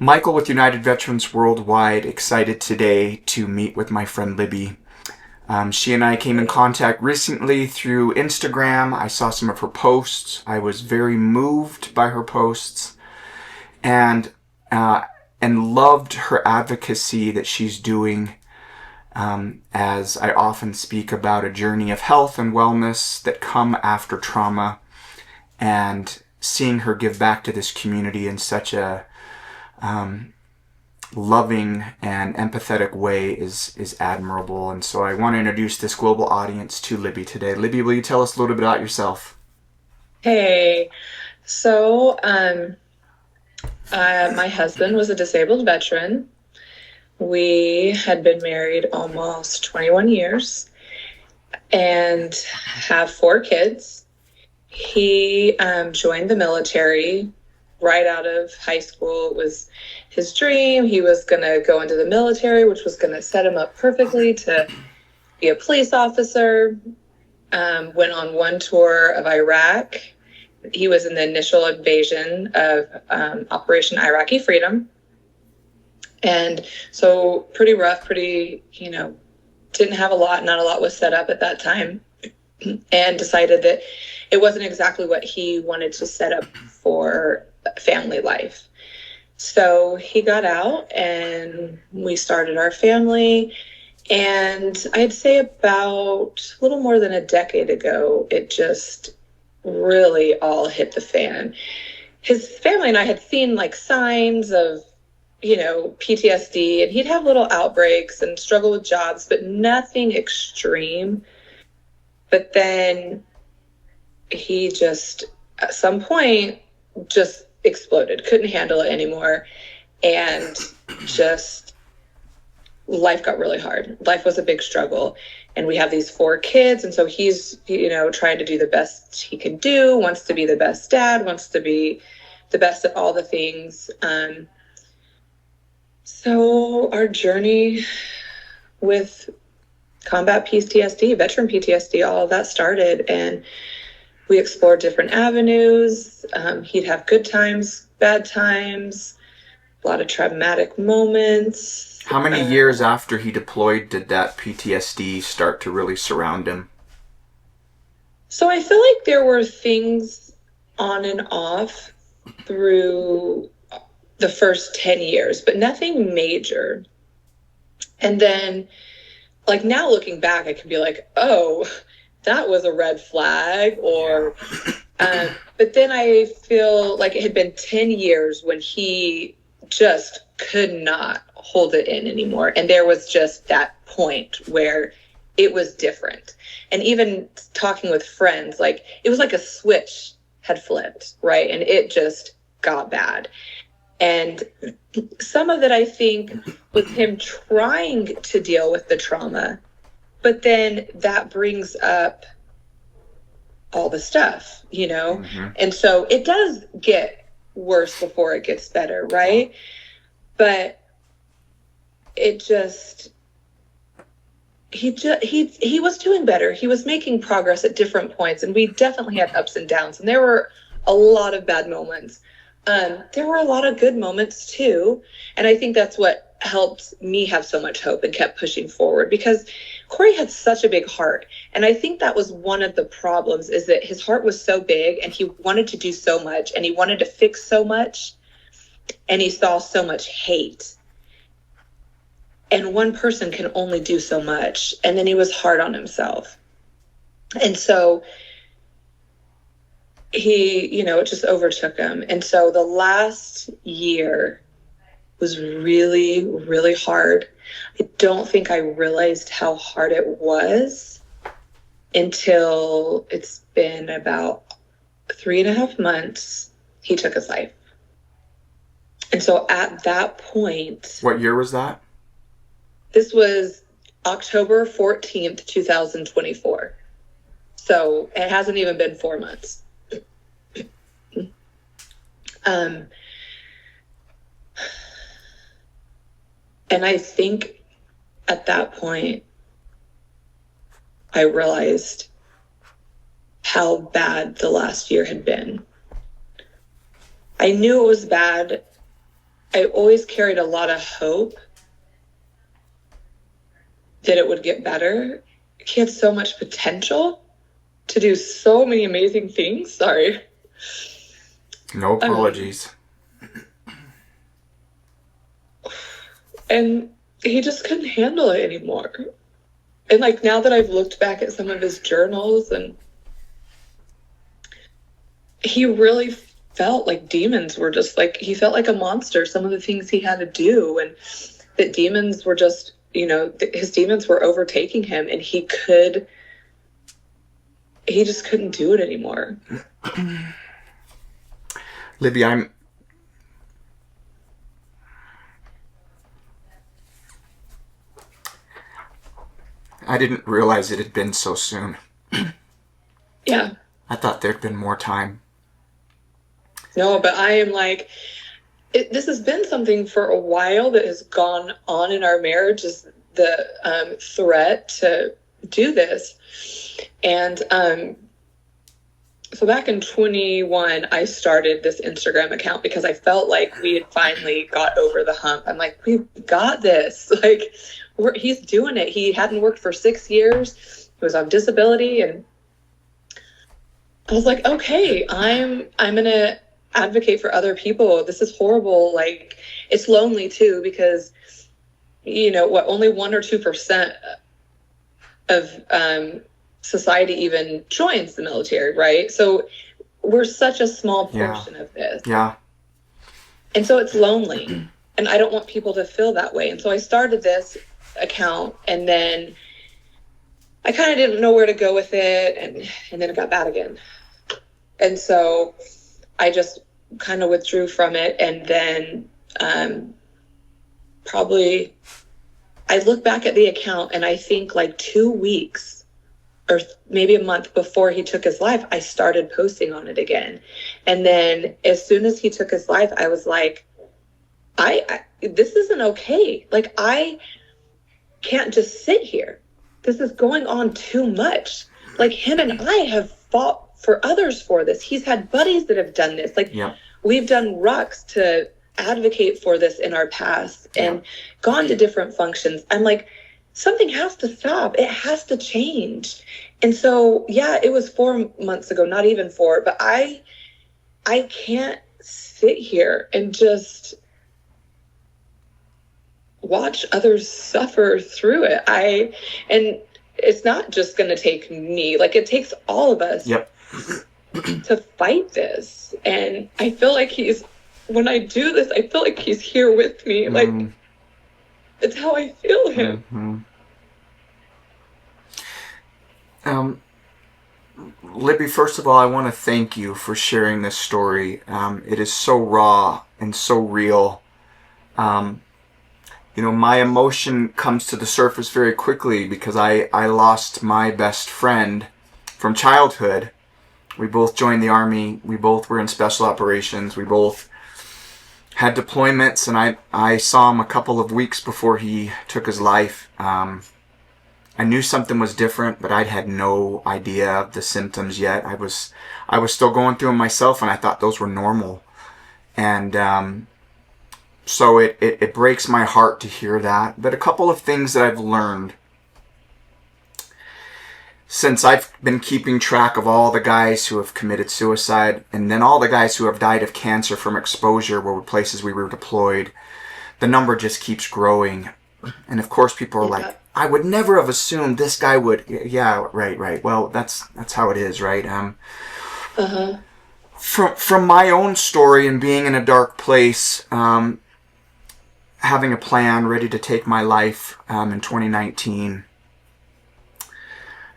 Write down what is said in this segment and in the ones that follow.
Michael with United Veterans Worldwide, excited today to meet with my friend Libby. She and I came in contact recently through Instagram. I saw some of her posts. I was very moved by her posts and loved her advocacy that she's doing, as I often speak about a journey of health and wellness that come after trauma, and seeing her give back to this community in such a loving and empathetic way is admirable. And so I want to introduce this global audience to Libby today. Libby, will you tell us a little bit about yourself? Hey, so my husband was a disabled veteran. We had been married almost 21 years and have 4 kids. He joined the military right out of high school. It was his dream. He was going to go into the military, which was going to set him up perfectly to be a police officer. Went on one tour of Iraq. He was in the initial invasion of Operation Iraqi Freedom. And so pretty rough, didn't have a lot, not a lot was set up at that time, and decided that it wasn't exactly what he wanted to set up for family life. So he got out and we started our family. And I'd say about a little more than a decade ago, it just really all hit the fan. His family and I had seen signs of, PTSD, and he'd have little outbreaks and struggle with jobs, but nothing extreme. But then he just, at some point, just exploded, couldn't handle it anymore. And just life got really hard. Life was a big struggle. And we have these 4 kids. And so he's, trying to do the best he can do, wants to be the best dad, wants to be the best at all the things. So our journey with combat PTSD, veteran PTSD, all of that started. And we explored different avenues. He'd have good times, bad times, a lot of traumatic moments. How many years after he deployed did that PTSD start to really surround him? So I feel like there were things on and off through the first 10 years, but nothing major. And then, now looking back, I can be like, oh, that was a red flag, or, but then I feel like it had been 10 years when he just could not hold it in anymore. And there was just that point where it was different. And even talking with friends, it was like a switch had flipped, right? And it just got bad. And some of it, I think, was him trying to deal with the trauma, but then that brings up all the stuff, Mm-hmm. And so it does get worse before it gets better, right? But it just, he was doing better. He was making progress at different points, and we definitely had ups and downs, and there were a lot of bad moments. There were a lot of good moments too. And I think that's what helped me have so much hope and kept pushing forward, because Corey had such a big heart. And I think that was one of the problems, is that his heart was so big and he wanted to do so much and he wanted to fix so much, and he saw so much hate. And one person can only do so much. And then he was hard on himself. And so he, it just overtook him. And so the last year was really, really hard. I don't think I realized how hard it was until it's been about 3.5 months. He took his life. And so at that point... What year was that? This was October 14th, 2024. So it hasn't even been 4 months. And I think at that point, I realized how bad the last year had been. I knew it was bad I always carried a lot of hope that it would get better. He had so much potential to do so many amazing things. Sorry. No apologies. And he just couldn't handle it anymore. And like, now that I've looked back at some of his journals, and he really felt like demons were just like, he felt like a monster, some of the things he had to do, and that demons were just, you know, his demons were overtaking him, and he just couldn't do it anymore. Libby, I didn't realize it had been so soon. Yeah. I thought there'd been more time. No, but I am like, this has been something for a while that has gone on in our marriage, is the threat to do this. And so back in 21, I started this Instagram account because I felt like we had finally got over the hump. I'm like, we've got this. Like, he's doing it. He hadn't worked for 6 years. He was on disability, and I was like, okay, I'm gonna advocate for other people. This is horrible. Like, it's lonely too, because, you know, only 1 or 2% of society even joins the military, right? So we're such a small portion of this. Yeah. And so it's lonely. And I don't want people to feel that way. And so I started this account, and then I kind of didn't know where to go with it, and then it got bad again. And so I just kind of withdrew from it. And then probably I look back at the account, and I think like 2 weeks or maybe a month before he took his life, I started posting on it again. And then as soon as he took his life, I was like, this isn't okay. Like, I can't just sit here. This is going on too much. Like, him and I have fought for others for this. He's had buddies that have done this. Like, we've done rucks to advocate for this in our past and gone to different functions. I'm like, something has to stop. It has to change. And so, yeah, it was 4 months ago, not even 4, but I can't sit here and just watch others suffer through it. And it's not just going to take me, like, it takes all of us to fight this. And I feel like when I do this, I feel like he's here with me. Like, it's how I feel him. Libby, first of all, I want to thank you for sharing this story. It is so raw and so real. You know, my emotion comes to the surface very quickly because I lost my best friend from childhood. We both joined the Army. We both were in special operations. We both had deployments, and I saw him a couple of weeks before he took his life. I knew something was different, but I'd had no idea of the symptoms yet. I was still going through them myself, and I thought those were normal. And so it breaks my heart to hear that. But a couple of things that I've learned since I've been keeping track of all the guys who have committed suicide, and then all the guys who have died of cancer from exposure where places we were deployed, the number just keeps growing. And of course people are like, I would never have assumed this guy would. Yeah, right. Well, that's how it is, right? From my own story and being in a dark place, having a plan ready to take my life in 2019,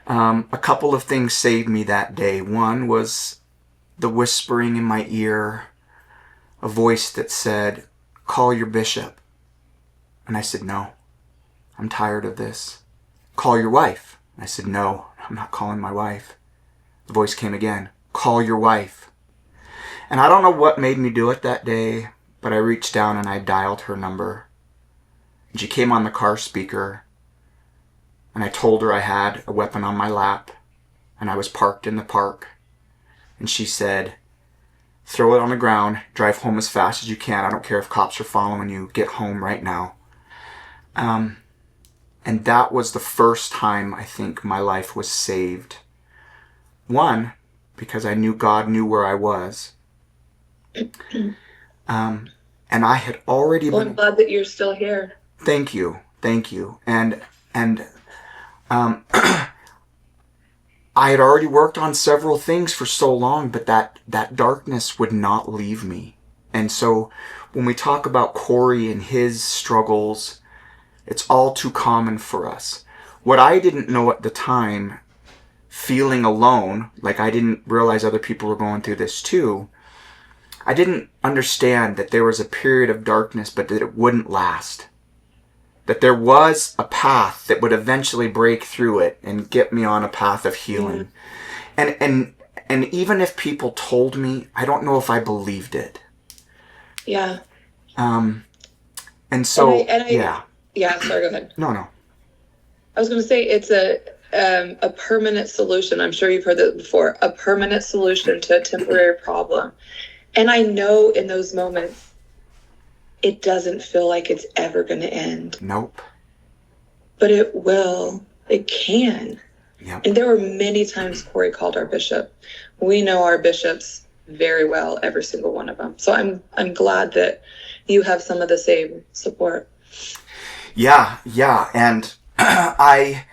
a couple of things saved me that day. One was the whispering in my ear, a voice that said, call your bishop. And I said, no. I'm tired of this. Call your wife. I said, no, I'm not calling my wife. The voice came again. Call your wife. And I don't know what made me do it that day, but I reached down and I dialed her number. And she came on the car speaker, and I told her I had a weapon on my lap, and I was parked in the park. And she said, throw it on the ground, drive home as fast as you can. I don't care if cops are following you. Get home right now. And that was the first time I think my life was saved. One, because I knew God knew where I was. And I had already Well, I'm glad that you're still here. Thank you. And I had already worked on several things for so long, but that darkness would not leave me. And so when we talk about Corey and his struggles, it's all too common for us. What I didn't know at the time, feeling alone, like I didn't realize other people were going through this too, I didn't understand that there was a period of darkness, but that it wouldn't last. That there was a path that would eventually break through it and get me on a path of healing. Yeah. And even if people told me, I don't know if I believed it. Yeah. And so, yeah. Yeah, sorry, go ahead. No. I was going to say it's a permanent solution. I'm sure you've heard that before. A permanent solution to a temporary problem. And I know in those moments, it doesn't feel like it's ever going to end. Nope. But it will. It can. Yep. And there were many times Corey called our bishop. We know our bishops very well, every single one of them. So I'm glad that you have some of the same support. Yeah. And I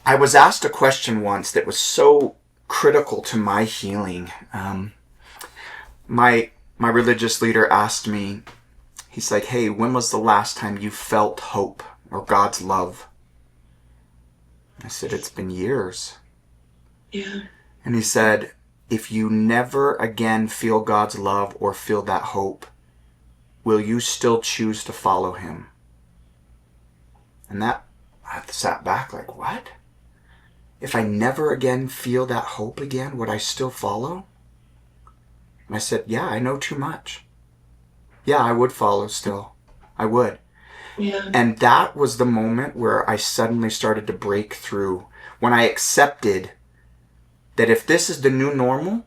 was asked a question once that was so critical to my healing. My religious leader asked me, he's like, hey, when was the last time you felt hope or God's love? I said, it's been years. Yeah. And he said, if you never again feel God's love or feel that hope, will you still choose to follow him? And that, I sat back like, what? If I never again feel that hope again, would I still follow? And I said, yeah, I know too much. Yeah, I would follow still. I would. Yeah. And that was the moment where I suddenly started to break through. When I accepted that if this is the new normal,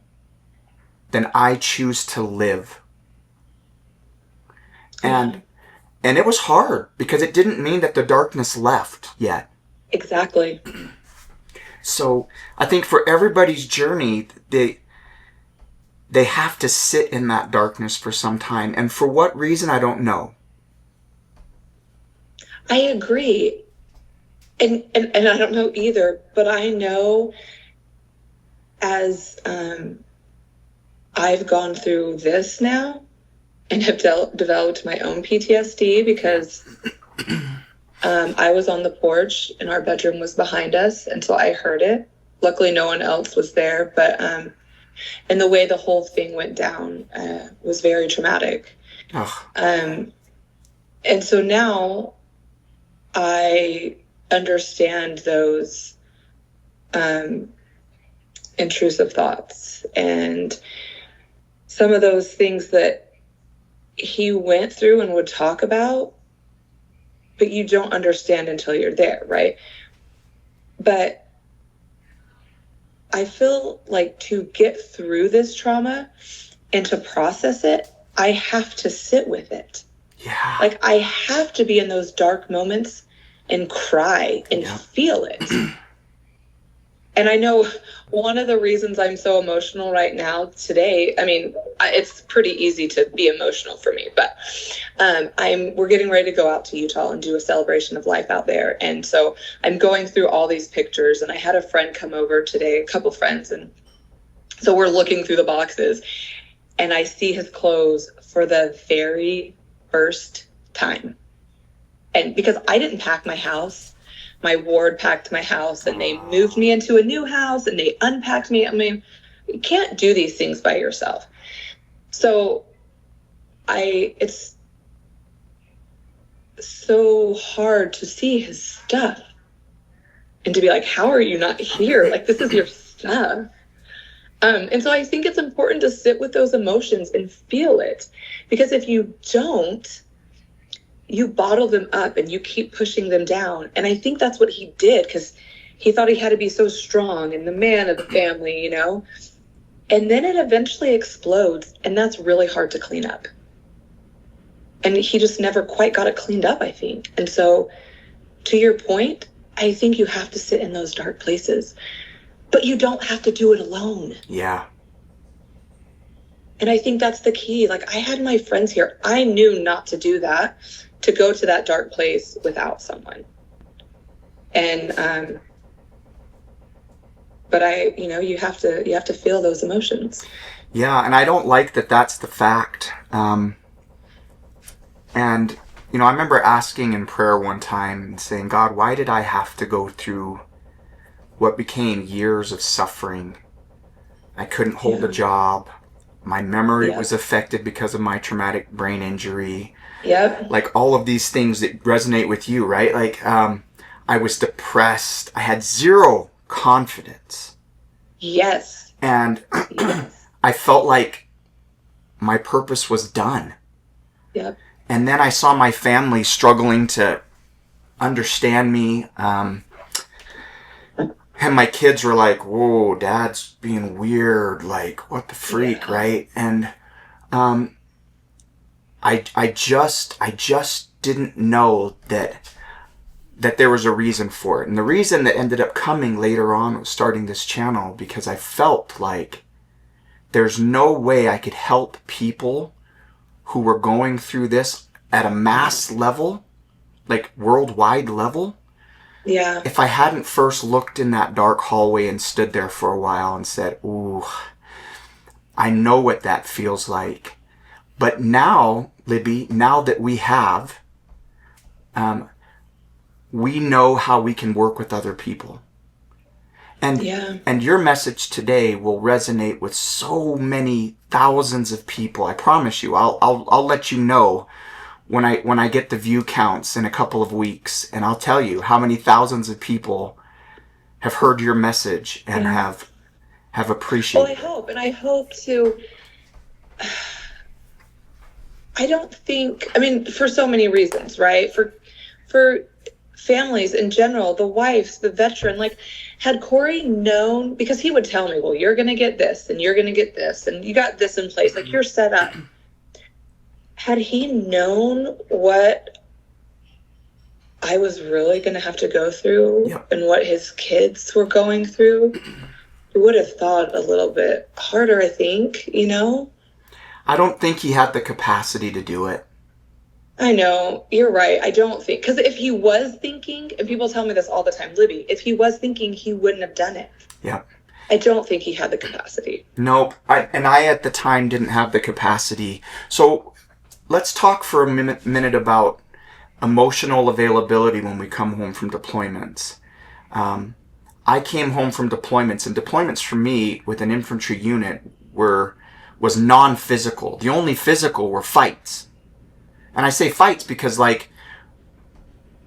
then I choose to live. And it was hard because it didn't mean that the darkness left yet. Exactly. So I think for everybody's journey, they have to sit in that darkness for some time. And for what reason, I don't know. I agree. And I don't know either, but I know as I've gone through this now and have developed my own PTSD because I was on the porch and our bedroom was behind us, and so I heard it. Luckily, no one else was there, but and the way the whole thing went down was very traumatic. And so now I understand those intrusive thoughts and some of those things that he went through and would talk about, but you don't understand until you're there, right? But I feel like to get through this trauma and to process it, I have to sit with it. Yeah. Like I have to be in those dark moments and cry and feel it. And I know one of the reasons I'm so emotional right now today, I mean, it's pretty easy to be emotional for me, but we're getting ready to go out to Utah and do a celebration of life out there. And so I'm going through all these pictures, and I had a friend come over today, a couple friends. And so we're looking through the boxes, and I see his clothes for the very first time. And because I didn't pack my house, my ward packed my house, and they moved me into a new house, and they unpacked me. I mean, you can't do these things by yourself. So it's so hard to see his stuff and to be like, how are you not here? Like, this is your stuff. And so I think it's important to sit with those emotions and feel it, because if you don't, you bottle them up and you keep pushing them down. And I think that's what he did, because he thought he had to be so strong and the man of the family, you know? And then it eventually explodes, and that's really hard to clean up. And he just never quite got it cleaned up, I think. And so, to your point, I think you have to sit in those dark places. But you don't have to do it alone. Yeah. And I think that's the key. Like, I had my friends here. I knew not to do that, to go to that dark place without someone. And, but you have to feel those emotions. Yeah, and I don't like that that's the fact. And, I remember asking in prayer one time and saying, God, why did I have to go through what became years of suffering? I couldn't hold a job. My memory was affected because of my traumatic brain injury. Yep. Like all of these things that resonate with you, right? Like, I was depressed. I had zero confidence. Yes. And I felt like my purpose was done. Yep. And then I saw my family struggling to understand me. And my kids were like, whoa, Dad's being weird. Like, what the freak, right? And I just didn't know that there was a reason for it. And the reason that ended up coming later on was starting this channel, because I felt like there's no way I could help people who were going through this at a mass level, like worldwide level. Yeah. If I hadn't first looked in that dark hallway and stood there for a while and said, ooh, I know what that feels like. But now, Libby, now that we have, we know how we can work with other people. And your message today will resonate with so many thousands of people. I promise you. I'll let you know when I get the view counts in a couple of weeks, and I'll tell you how many thousands of people have heard your message and have appreciated it. I hope to. I don't think. I mean, for so many reasons, right? For families in general, the wives, the veteran, like, had Corey known, because he would tell me, well, you're going to get this and you're going to get this and you got this in place, like, you're set up. Had he known what I was really going to have to go through and what his kids were going through, he would have thought a little bit harder, I think, I don't think he had the capacity to do it. I know, you're right. I don't think, because if he was thinking, and people tell me this all the time, Libby, if he was thinking, he wouldn't have done it. Yeah. I don't think he had the capacity. Nope. I at the time didn't have the capacity. So let's talk for a minute about emotional availability when we come home from deployments. I came home from deployments, and deployments for me with an infantry unit was non-physical. The only physical were fights. And I say fights because, like,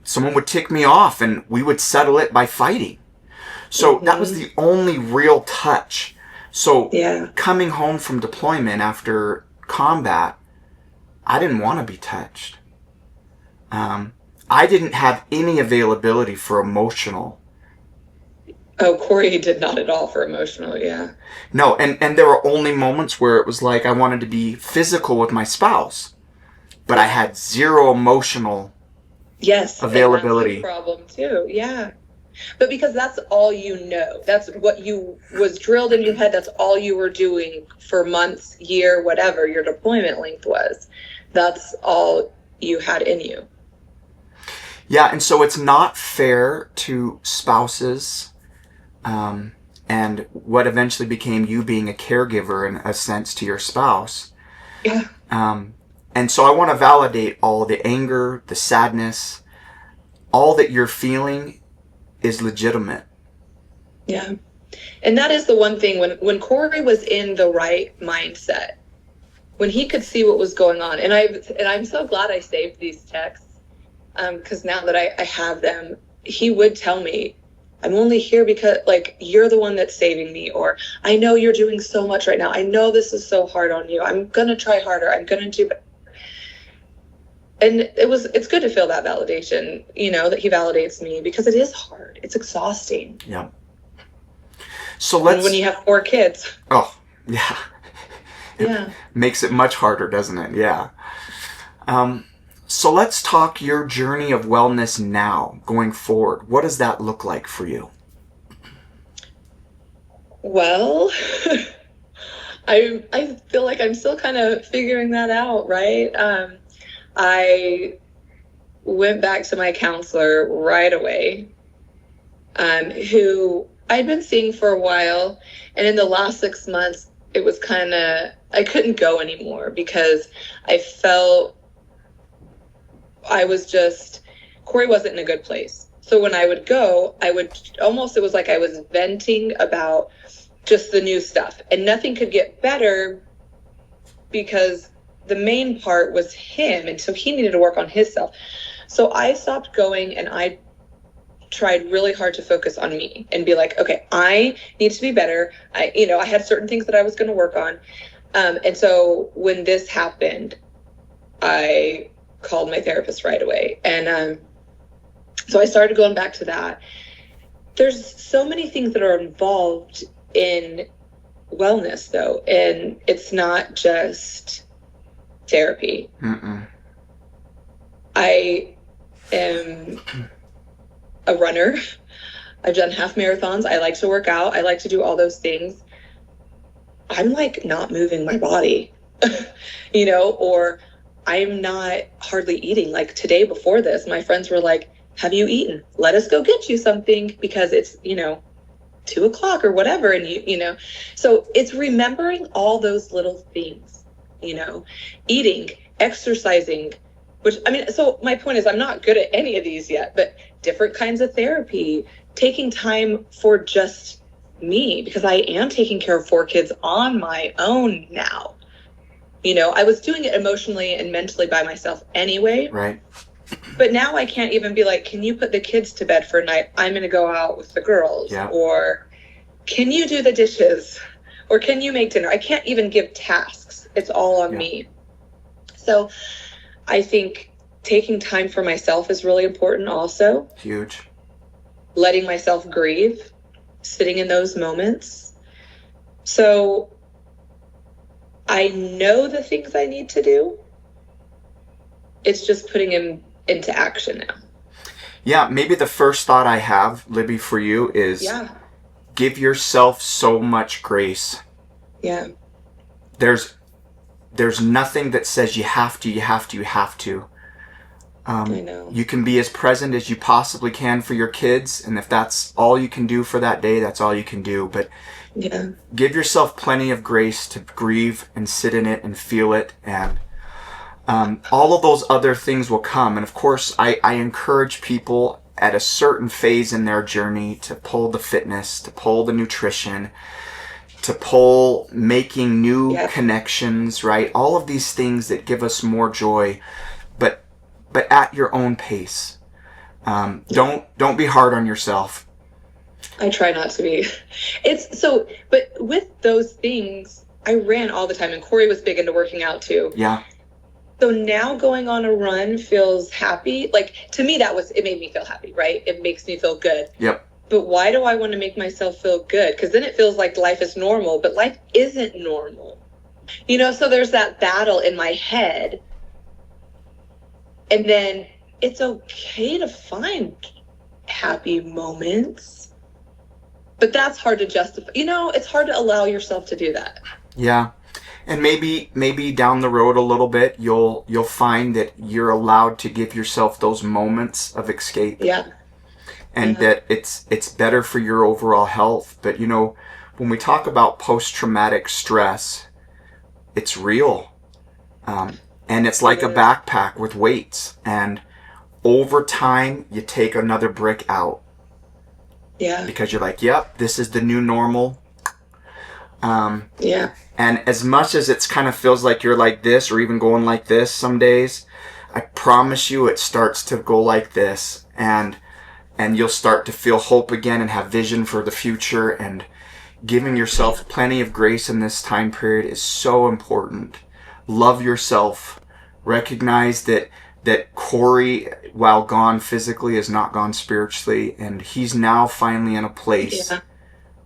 someone would tick me off and we would settle it by fighting. So that was the only real touch. So coming home from deployment after combat, I didn't want to be touched. I didn't have any availability for emotional. Oh, Corey did not at all for emotional, No, and there were only moments where it was like I wanted to be physical with my spouse. But I had zero emotional availability. And that's the problem too, But because that's all you know. That's what was drilled in your head. That's all you were doing for months, year, whatever your deployment length was. That's all you had in you. Yeah, and so it's not fair to spouses, and what eventually became you being a caregiver in a sense to your spouse. Yeah. And so I want to validate all the anger, the sadness, all that you're feeling is legitimate. Yeah. And that is the one thing, when Corey was in the right mindset, when he could see what was going on, and I'm so glad I saved these texts, because now that I have them, he would tell me, I'm only here because, like, you're the one that's saving me, or I know you're doing so much right now. I know this is so hard on you. I'm going to try harder. I'm going to do better. And it's good to feel that validation, that he validates me, because it is hard. It's exhausting. Yeah. So when you have 4 kids. Oh, Yeah. It Yeah. makes it much harder, doesn't it? Yeah. So let's talk your journey of wellness now, going forward. What does that look like for you? Well, I feel like I'm still kind of figuring that out, right? I went back to my counselor right away, who I'd been seeing for a while. And in the last 6 months, it was kind of, I couldn't go anymore because I felt Corey wasn't in a good place. So when I would go, it was like I was venting about just the new stuff, and nothing could get better because the main part was him. And so he needed to work on himself. So I stopped going, and I tried really hard to focus on me and be like, okay, I need to be better. I had certain things that I was going to work on. And so when this happened, I called my therapist right away. And so I started going back to that. There's so many things that are involved in wellness, though, and it's not just therapy. Mm-mm. I am a runner. I've done half marathons. I like to work out. I like to do all those things. I'm like not moving my body, or I'm not hardly eating. Like today before this, my friends were like, have you eaten? Let us go get you something because it's, 2:00 or whatever. And so it's remembering all those little things, eating, exercising, so my point is I'm not good at any of these yet, but different kinds of therapy, taking time for just me, because I am taking care of 4 kids on my own now. I was doing it emotionally and mentally by myself anyway. Right. But now I can't even be like, can you put the kids to bed for a night? I'm going to go out with the girls. Yeah. Or can you do the dishes? Or can you make dinner? I can't even give tasks. It's all on me. So I think taking time for myself is really important also. Huge. Letting myself grieve, sitting in those moments. So I know the things I need to do. It's just putting them into action now. Yeah, maybe the first thought I have, Libby, for you is give yourself so much grace. Yeah. There's nothing that says you have to. I know. You can be as present as you possibly can for your kids, and if that's all you can do for that day, that's all you can do. But give yourself plenty of grace to grieve and sit in it and feel it, and all of those other things will come. And of course, I encourage people at a certain phase in their journey to pull the fitness, to pull the nutrition, to pull making new connections, right? All of these things that give us more joy, but at your own pace. Don't be hard on yourself. I try not to be. But with those things, I ran all the time, and Corey was big into working out too. Yeah. So now going on a run feels happy. Like, to me, it made me feel happy, right? It makes me feel good. Yep. But why do I want to make myself feel good? Because then it feels like life is normal, but life isn't normal. So there's that battle in my head. And then it's okay to find happy moments. But that's hard to justify. It's hard to allow yourself to do that. Yeah. And maybe down the road a little bit, you'll find that you're allowed to give yourself those moments of escape. Yeah. And that it's better for your overall health. But when we talk about post-traumatic stress, it's real. And it's like a backpack with weights. And over time, you take another brick out. Yeah. Because you're like, yep, this is the new normal. And as much as it's kind of feels like you're like this or even going like this some days, I promise you it starts to go like this. And you'll start to feel hope again and have vision for the future. And giving yourself plenty of grace in this time period is so important. Love yourself. Recognize that Corey, while gone physically, is not gone spiritually. And he's now finally in a place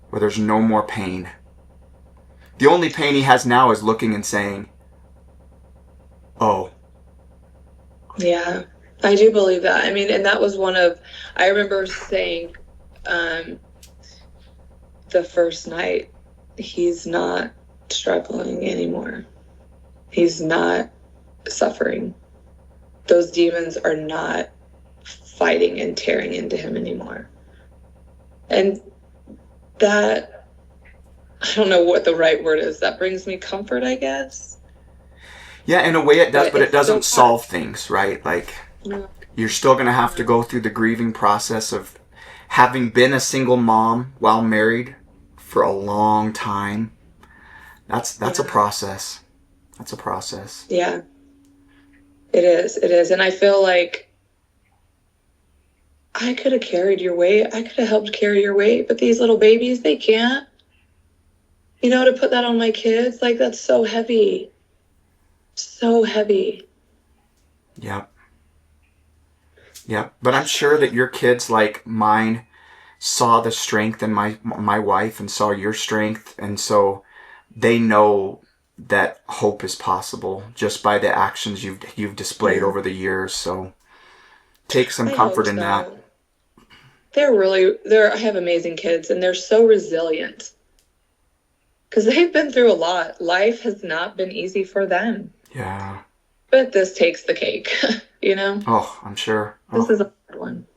where there's no more pain. The only pain he has now is looking and saying, oh. Yeah, I do believe that. I mean, and that was I remember saying, the first night, he's not struggling anymore. He's not suffering. Those demons are not fighting and tearing into him anymore. And that, I don't know what the right word is. That brings me comfort, I guess. Yeah, in a way it does, but it doesn't so solve things, right? Like, no. you're still going to have to go through the grieving process of having been a single mom while married for a long time. That's a process. That's a process. Yeah, it is. It is. And I feel like I could have carried your weight. I could have helped carry your weight, but these little babies, they can't. You know, to put that on my kids, like, that's so heavy. So heavy. Yep. Yep. But I'm sure that your kids, like mine, saw the strength in my wife and saw your strength, and so they know that hope is possible just by the actions you've displayed over the years. So take some comfort in that. I have amazing kids, and they're so resilient because they've been through a lot. Life has not been easy for them. Yeah. But this takes the cake, you know? Oh, I'm sure. This is a hard one.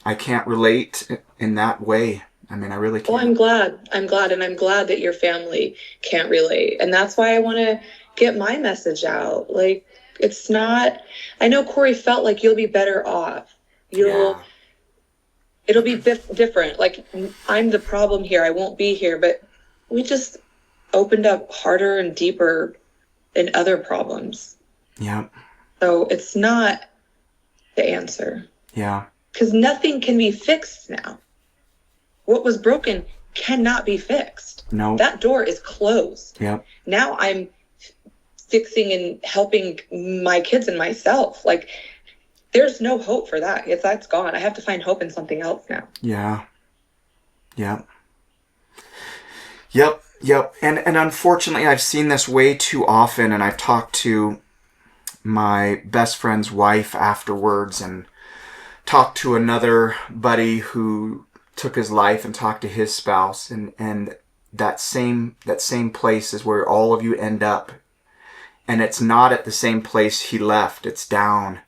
I can't relate in that way. I mean, I really can't. Well, I'm glad. And I'm glad that your family can't relate. And that's why I want to get my message out. Like, it's not, I know Corey felt like you'll be better off. It'll be different. Like, I'm the problem here. I won't be here. But we just opened up harder and deeper in other problems. Yeah. So it's not the answer. Yeah. Because nothing can be fixed now. What was broken cannot be fixed. No. That door is closed. Yep. Now I'm fixing and helping my kids and myself. Like, there's no hope for that. That's gone. I have to find hope in something else now. Yeah. Yep. Yep. Yep. And unfortunately, I've seen this way too often, and I've talked to my best friend's wife afterwards and talked to another buddy who took his life and talked to his spouse, and that same place is where all of you end up. And it's not at the same place he left. It's down.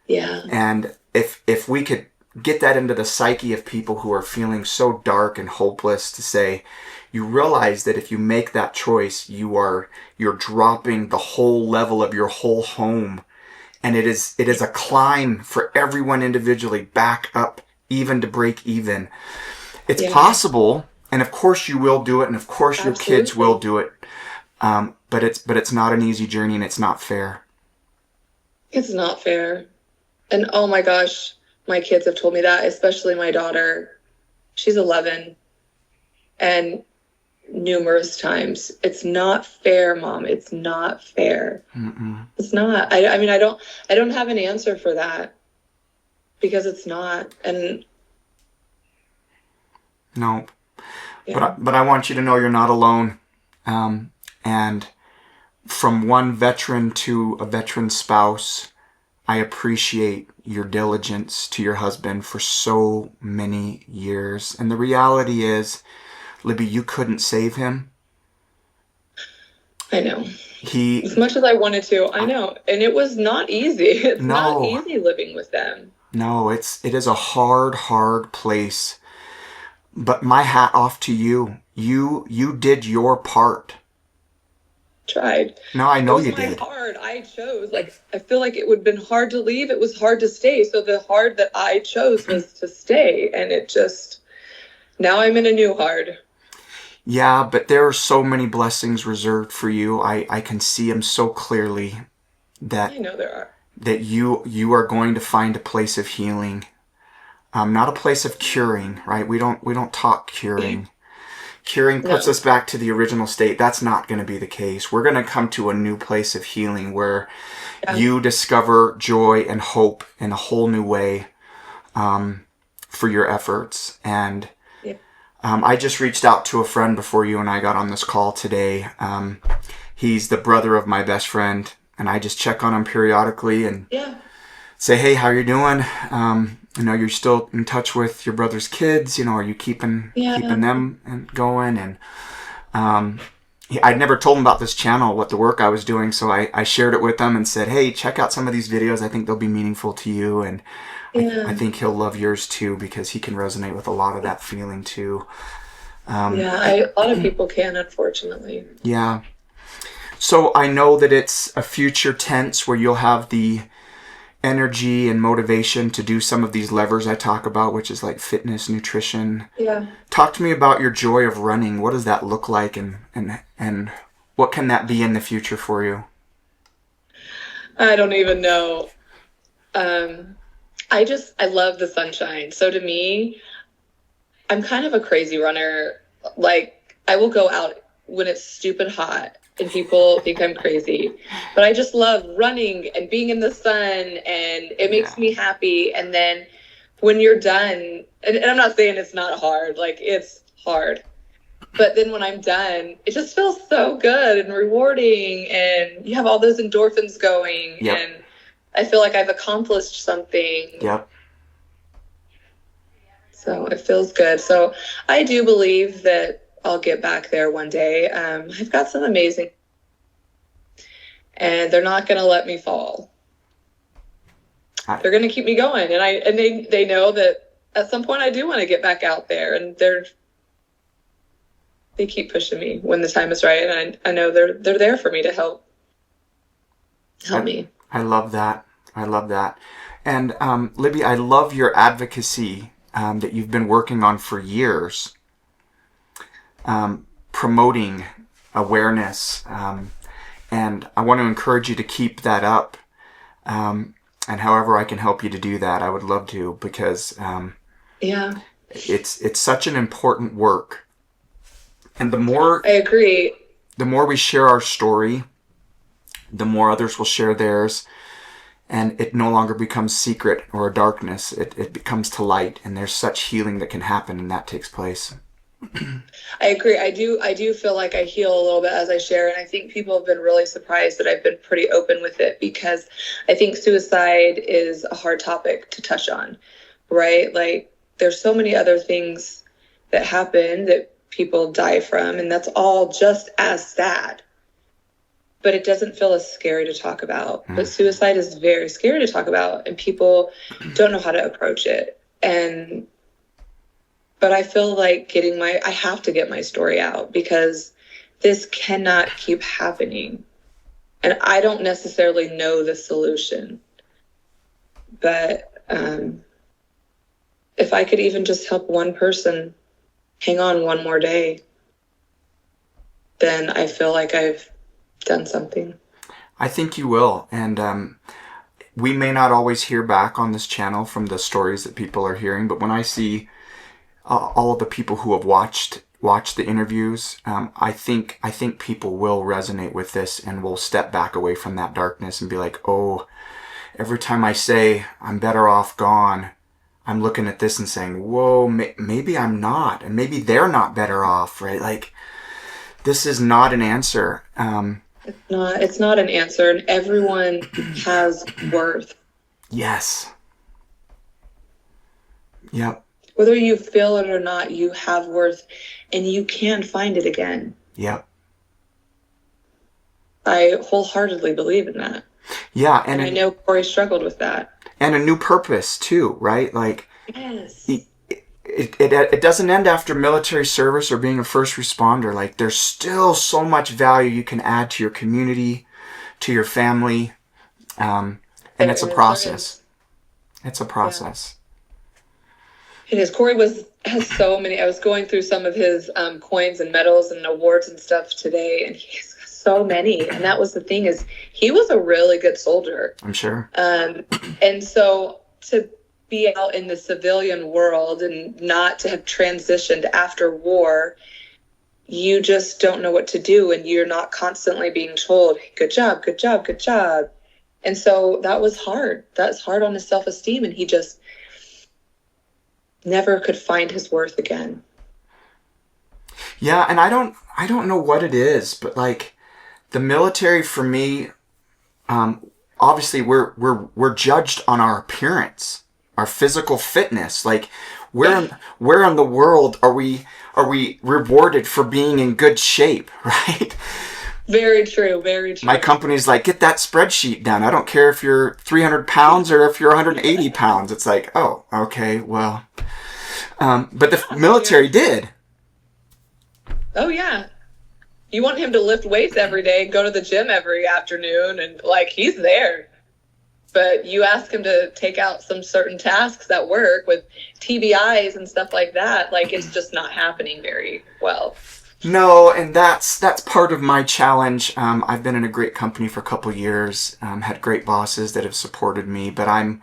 Yeah. And if we could get that into the psyche of people who are feeling so dark and hopeless, to say, you realize that if you make that choice, you're dropping the whole level of your whole home. And it is a climb for everyone individually back up, even to break even. It's possible, and of course you will do it, and of course your kids will do it. But it's not an easy journey, and it's not fair. It's not fair. And oh my gosh, my kids have told me that, especially my daughter. She's 11. And numerous times, it's not fair, Mom. It's not fair. Mm-mm. It's not. I mean, I don't have an answer for that, because it's not. And no, but I want you to know you're not alone. And from one veteran to a veteran spouse, I appreciate your diligence to your husband for so many years. And the reality is, Libby, you couldn't save him. I know. As much as I wanted to, I know. And it was not easy. It's not easy living with them. No, it is a hard place. But my hat off to you. You did your part. Tried. No, I know you did. It was hard. I chose. Like, I feel like it would have been hard to leave. It was hard to stay. So the hard that I chose was to stay. And it just, now I'm in a new hard. Yeah, but there are so many blessings reserved for you. I can see them so clearly that I know there are. That you are going to find a place of healing. Not a place of curing, right? We don't talk curing. Curing puts us back to the original state. That's not going to be the case. We're going to come to a new place of healing where you discover joy and hope in a whole new way for your efforts. And I just reached out to a friend before you and I got on this call today. He's the brother of my best friend, and I just check on him periodically and Yeah. say, hey, how you doing? You're still in touch with your brother's kids. Are you keeping them going? And I'd never told him about this channel, what the work I was doing, so I shared it with them and said, hey, check out some of these videos. I think they'll be meaningful to you, and I think he'll love yours too, because he can resonate with a lot of that feeling too. A lot of people can, unfortunately. Yeah. So I know that it's a future tense where you'll have the energy and motivation to do some of these levers I talk about, which is like fitness, nutrition. Yeah. Talk to me about your joy of running. What does that look like, and what can that be in the future for you? I don't even know. I love the sunshine. So to me, I'm kind of a crazy runner. Like, I will go out when it's stupid hot and people think I'm crazy, but I just love running and being in the sun, and it makes me happy. And then when you're done, and I'm not saying it's not hard, like, it's hard, but then when I'm done, it just feels so good and rewarding, and you have all those endorphins going, and I feel like I've accomplished something. Yep. So it feels good. So I do believe that I'll get back there one day. I've got some amazing, and they're not going to let me fall. They're going to keep me going, and they know that at some point I do want to get back out there, and they keep pushing me when the time is right, and I know they're there for me to help me. I love that. And Libby, I love your advocacy that you've been working on for years, promoting awareness, and I want to encourage you to keep that up. And however I can help you to do that, I would love to, because it's such an important work. And I agree. The more we share our story, the more others will share theirs, and it no longer becomes secret or a darkness. It becomes to light, and there's such healing that can happen, and that takes place. I agree. I do feel like I heal a little bit as I share, and I think people have been really surprised that I've been pretty open with it, because I think suicide is a hard topic to touch on, right? Like, there's so many other things that happen that people die from, and that's all just as sad. But it doesn't feel as scary to talk about. But suicide is very scary to talk about, and people don't know how to approach it. But I feel like I have to get my story out, because this cannot keep happening. And I don't necessarily know the solution. But if I could even just help one person hang on one more day, then I feel like I've done something. I think you will. And we may not always hear back on this channel from the stories that people are hearing, but when I see all of the people who have watched the interviews, I think people will resonate with this and will step back away from that darkness and be like, oh, every time I say I'm better off gone, I'm looking at this and saying, whoa, maybe I'm not, and maybe they're not better off, right? Like, this is not an answer. It's not an answer, and everyone has worth. Yes. Yep. Whether you feel it or not, you have worth, and you can find it again. Yep. I wholeheartedly believe in that. Yeah, and I know Corey struggled with that. And a new purpose too, right? Like, yes. It doesn't end after military service or being a first responder. Like, there's still so much value you can add to your community, to your family, and it's a process. It's a process. Yeah. It is. Corey has so many. I was going through some of his coins and medals and awards and stuff today, and he has so many. And that was the thing, is he was a really good soldier. I'm sure. And so to be out in the civilian world and not to have transitioned after war, you just don't know what to do, and you're not constantly being told, good job, good job, good job. And so that was hard. That's hard on his self-esteem, and he just never could find his worth again. Yeah, and I don't know what it is, but like the military for me, obviously we're judged on our appearance, our physical fitness. Like where in the world are we rewarded for being in good shape, right? Very true. Very My true. company's like, get that spreadsheet done. I don't care if you're 300 pounds or if you're 180 pounds. It's like, oh, okay, well. But the military did. Oh yeah. You want him to lift weights every day, go to the gym every afternoon, and like he's there. But you ask him to take out some certain tasks at work with TBIs and stuff like that, like it's just not happening very well. No, and that's part of my challenge. I've been in a great company for a couple years, had great bosses that have supported me, but I'm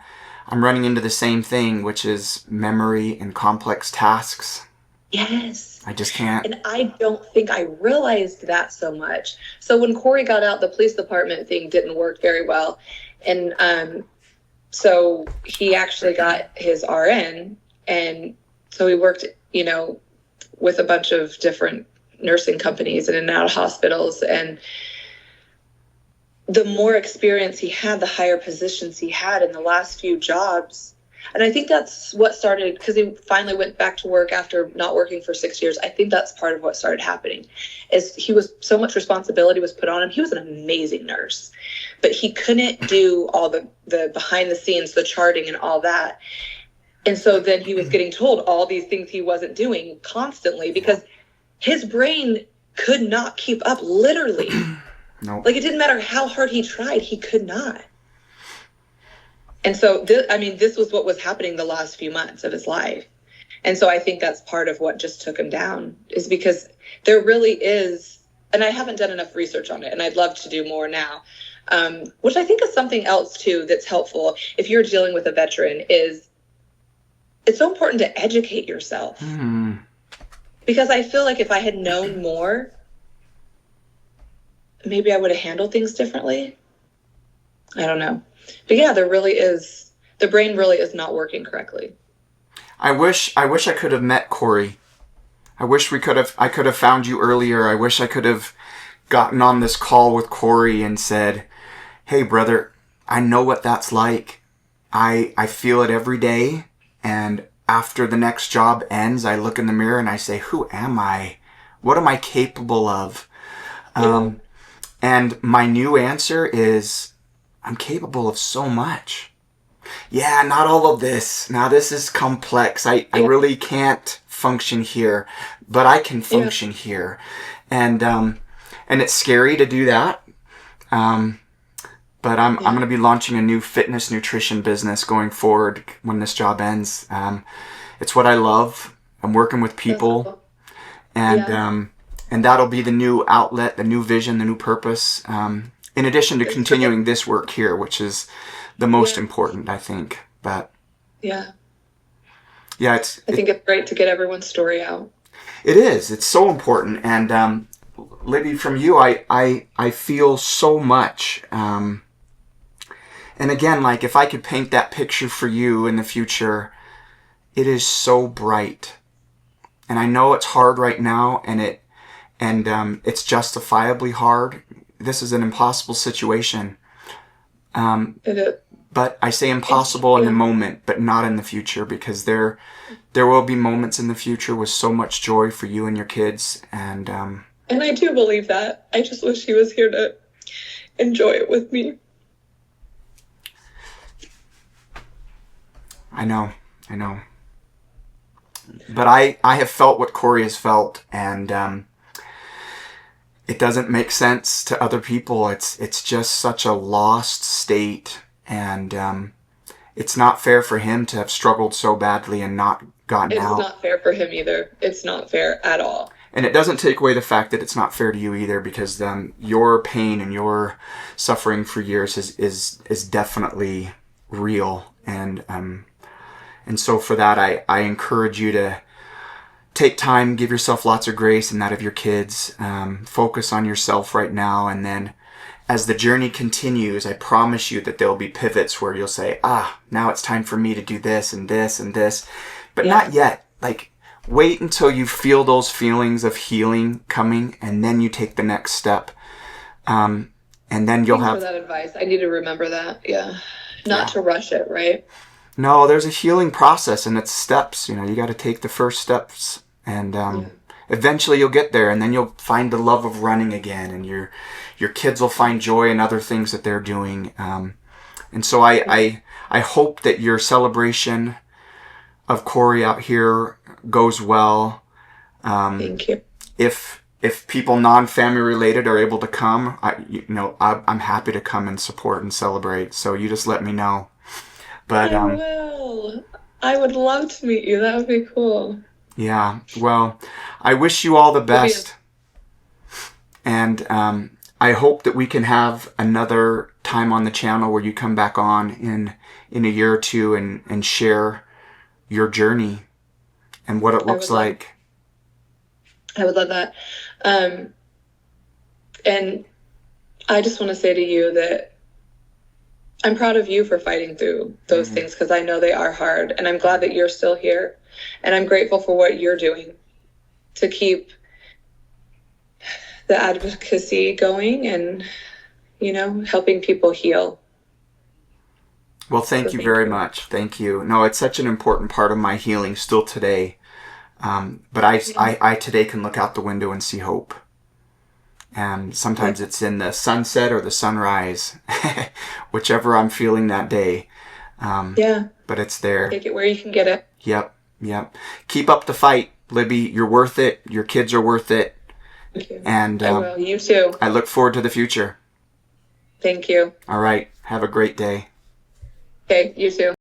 running into the same thing, which is memory and complex tasks. Yes. I just can't. And I don't think I realized that so much. So when Corey got out, the police department thing didn't work very well. And so he actually got his RN. And so he worked, with a bunch of different nursing companies and in and out of hospitals. And the more experience he had, the higher positions he had in the last few jobs. And I think that's what started, because he finally went back to work after not working for 6 years. I think that's part of what started happening, is he was so much responsibility was put on him. He was an amazing nurse, but he couldn't do all the behind the scenes, the charting and all that. And so then he was getting told all these things he wasn't doing constantly because his brain could not keep up, literally. No. Like, it didn't matter how hard he tried, he could not. And so, this was what was happening the last few months of his life. And so I think that's part of what just took him down, is because there really is, and I haven't done enough research on it, and I'd love to do more now, which I think is something else, too, that's helpful if you're dealing with a veteran, is it's so important to educate yourself. Mm. Because I feel like if I had known more, maybe I would have handled things differently. I don't know. But yeah, the brain really is not working correctly. I wish I could have met Corey. I wish I could have found you earlier. I wish I could have gotten on this call with Corey and said, hey brother, I know what that's like. I feel it every day. And after the next job ends, I look in the mirror and I say, who am I? What am I capable of? And my new answer is, I'm capable of so much. Yeah, not all of this. Now this is complex. I really can't function here, but I can function here. And it's scary to do that. But I'm going to be launching a new fitness nutrition business going forward when this job ends. It's what I love. I'm working with people, and that'll be the new outlet, the new vision, the new purpose. In addition to continuing this work here, which is the most important, I think. But I think it's great to get everyone's story out. It is. It's so important. And Libby, from you, I feel so much. And again, like if I could paint that picture for you in the future, it is so bright. And I know it's hard right now, and it's justifiably hard. This is an impossible situation. It is. But I say impossible in the moment, but not in the future, because there will be moments in the future with so much joy for you and your kids. And I do believe that. I just wish he was here to enjoy it with me. I know. But I have felt what Corey has felt, and it doesn't make sense to other people. It's just such a lost state, and it's not fair for him to have struggled so badly and not gotten out. It's not fair for him either. It's not fair at all. And it doesn't take away the fact that it's not fair to you either, because your pain and your suffering for years is definitely real, and so for that, I encourage you to take time, give yourself lots of grace and that of your kids. Focus on yourself right now. And then as the journey continues, I promise you that there'll be pivots where you'll say, now it's time for me to do this and this and this. But not yet. Like, wait until you feel those feelings of healing coming, and then you take the next step. And then you'll Thanks have... for that advice. I need to remember that. Yeah. Yeah. Not to rush it, right? No, there's a healing process, and it's steps. You got to take the first steps, and eventually you'll get there, and then you'll find the love of running again, and your kids will find joy in other things that they're doing. And so I hope that your celebration of Corey out here goes well. Thank you. If people non-family related are able to come, I'm happy to come and support and celebrate. So you just let me know. But I will. I would love to meet you. That would be cool. Yeah. Well, I wish you all the best, and I hope that we can have another time on the channel where you come back on in a year or two and share your journey and what it looks like. I would love that. And I just want to say to you that I'm proud of you for fighting through those things, because I know they are hard, and I'm glad that you're still here, and I'm grateful for what you're doing to keep the advocacy going and, helping people heal. Well, thank you very much. Thank you. No, it's such an important part of my healing still today. But I today can look out the window and see hope. And sometimes it's in the sunset or the sunrise, whichever I'm feeling that day. But it's there. Take it where you can get it. Yep. Keep up the fight, Libby. You're worth it. Your kids are worth it. Thank you. And I will. You too. I look forward to the future. Thank you. All right. Have a great day. Okay, you too.